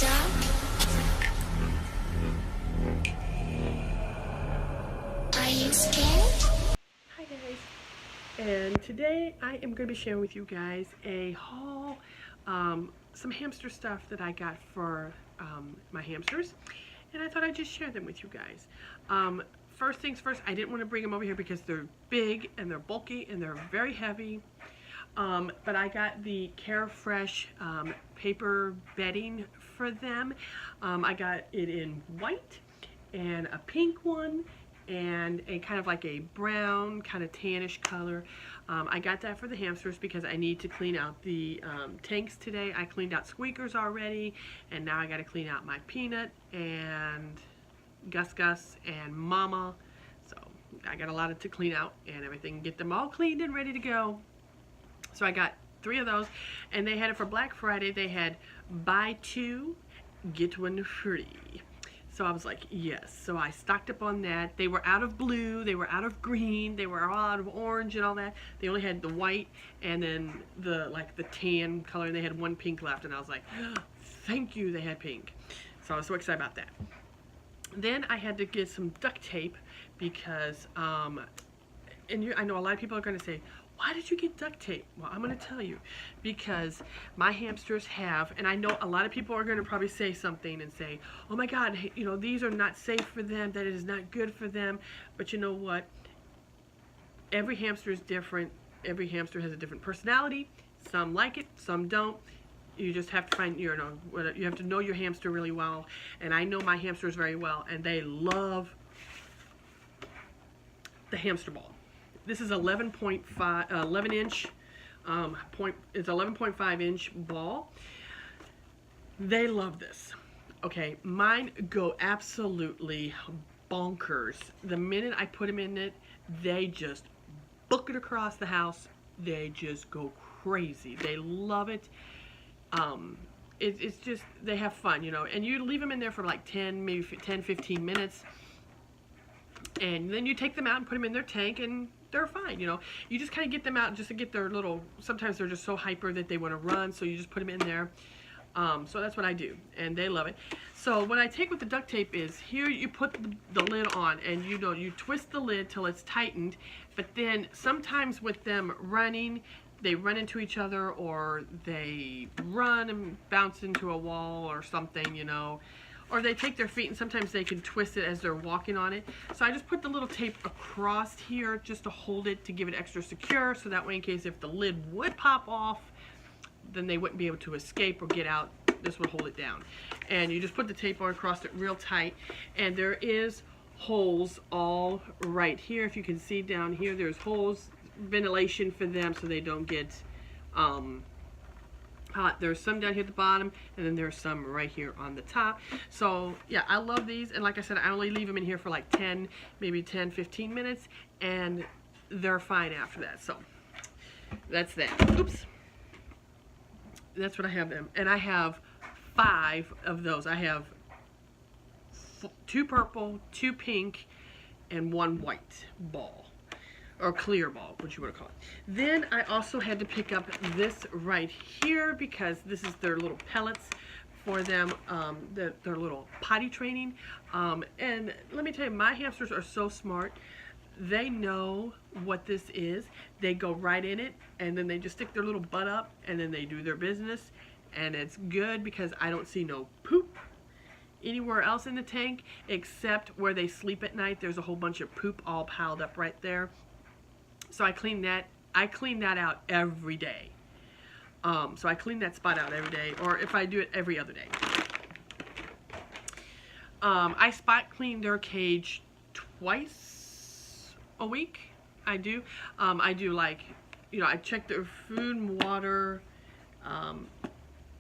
Are you scared? Hi guys, and today I am going to be sharing with you guys a haul, some hamster stuff that I got for my hamsters, and I thought I'd just share them with you guys. First things first, I didn't want to bring them over here because they're big and they're bulky and they're very heavy, but I got the Carefresh paper bedding for them. I got it in white and a pink one and a kind of like a brown, kind of tannish color. I got that for the hamsters because I need to clean out the tanks today. I cleaned out Squeakers already, and now I got to clean out my Peanut and Gus Gus and Mama. So I got a lot to clean out and everything, get them all cleaned and ready to go. So I got 3 of those, and they had it for Black Friday. They had buy 2, get 1 free. So I was like, yes. So I stocked up on that. They were out of blue, they were out of green, they were all out of orange and all that. They only had the white and then the tan color, and they had 1 pink left, and I was like, thank you, they had pink. So I was so excited about that. Then I had to get some duct tape because, I know a lot of people are going to say, why did you get duct tape? Well, I'm going to tell you, because my hamsters have, and I know a lot of people are going to probably say something and say, oh my God, you know, these are not safe for them, that it is not good for them. But you know what? Every hamster is different. Every hamster has a different personality. Some like it, some don't. You just have to find, you have to know your hamster really well. And I know my hamsters very well, and they love the hamster ball. This is 11 inch, it's 11.5 inch ball. They love this. Okay, mine go absolutely bonkers. The minute I put them in it, they just book it across the house. They just go crazy. They love it. It's just, they have fun, you know, and you leave them in there for like 10, maybe 10, 15 minutes. And then you take them out and put them in their tank, and they're fine, you know. You just kind of get them out just to get their little, sometimes they're just so hyper that they want to run, so you just put them in there. So that's what I do, and they love it. So what I take with the duct tape is, here you put the lid on, and you twist the lid till it's tightened, but then sometimes with them running, they run into each other, or they run and bounce into a wall or something, you know. Or they take their feet, and sometimes they can twist it as they're walking on it. So I just put the little tape across here just to hold it, to give it extra secure, so that way in case if the lid would pop off, then they wouldn't be able to escape or get out. This would hold it down. And you just put the tape on across it real tight, and there is holes all right here. If you can see down here, there's holes, ventilation for them so they don't get hot. There's some down here at the bottom, and then there's some right here on the top. So yeah, I love these, and like I said, I only leave them in here for like 10, maybe 10, 15 minutes, and they're fine after that. So that's that. Oops. That's what I have them, and I have 5 of those. I have 2 purple, 2 pink, and 1 white ball. Or clear ball, what you want to call it. Then I also had to pick up this right here because this is their little pellets for them, their little potty training. And let me tell you, my hamsters are so smart. They know what this is. They go right in it, and then they just stick their little butt up, and then they do their business. And it's good because I don't see no poop anywhere else in the tank except where they sleep at night. There's a whole bunch of poop all piled up right there. So I clean that out every day. So I clean that spot out every day, or if I do it every other day. I spot clean their cage twice a week. I do. I do, like, you know, I check their food and water.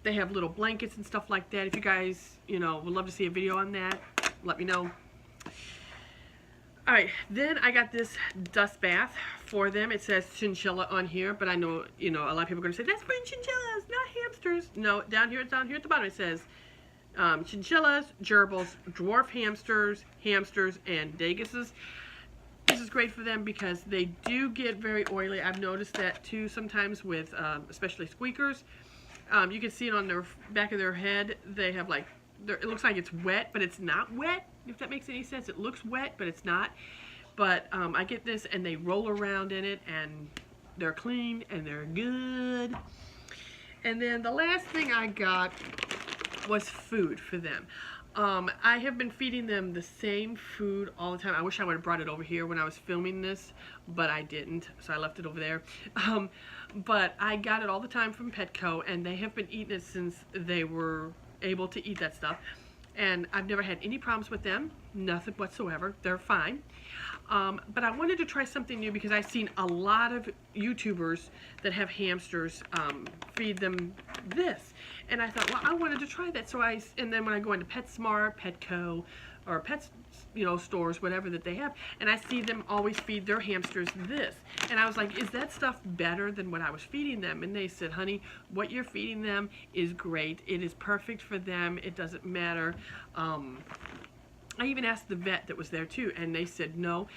They have little blankets and stuff like that. If you guys, you know, would love to see a video on that, let me know. Alright, then I got this dust bath for them. It says chinchilla on here, but I know, you know, a lot of people are going to say, that's for chinchillas, not hamsters. No, down here at the bottom it says chinchillas, gerbils, dwarf hamsters, and daguses. This is great for them because they do get very oily. I've noticed that too sometimes with, especially squeakers. You can see it on their back of their head. They have like, it looks like it's wet, but it's not wet, if that makes any sense. It looks wet, but it's not. But I get this, and they roll around in it, and they're clean, and they're good. And then the last thing I got was food for them. I have been feeding them the same food all the time. I wish I would have brought it over here when I was filming this, but I didn't, so I left it over there. But I got it all the time from Petco, and they have been eating it since they were able to eat that stuff. And I've never had any problems with them, nothing whatsoever. They're fine. But I wanted to try something new because I've seen a lot of YouTubers that have hamsters feed them this. And I thought, well, I wanted to try that. And then when I go into PetSmart, Petco, or Pets, stores, whatever that they have, and I see them always feed their hamsters this. And I was like, is that stuff better than what I was feeding them? And they said, honey, what you're feeding them is great. It is perfect for them. It doesn't matter. I even asked the vet that was there too, and they said, no,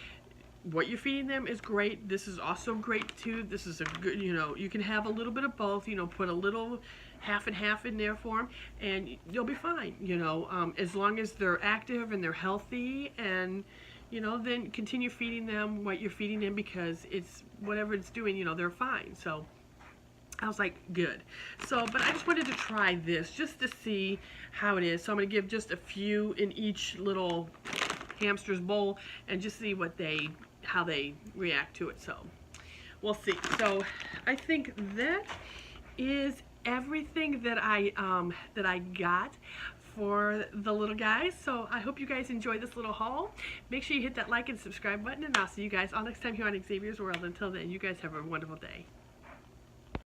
what you're feeding them is great. This is also great too. This is a good, you can have a little bit of both, put a little half and half in there for them, and you'll be fine, as long as they're active and they're healthy, and, then continue feeding them what you're feeding them, because it's, whatever it's doing, they're fine. So I was like, good. So, but I just wanted to try this just to see how it is. So I'm going to give just a few in each little hamster's bowl and just see how they react to it. So we'll see. So I think that is everything that I got for the little guys. So I hope you guys enjoyed this little haul. Make sure you hit that like and subscribe button, and I'll see you guys all next time here on Xavier's World. Until then, you guys have a wonderful day.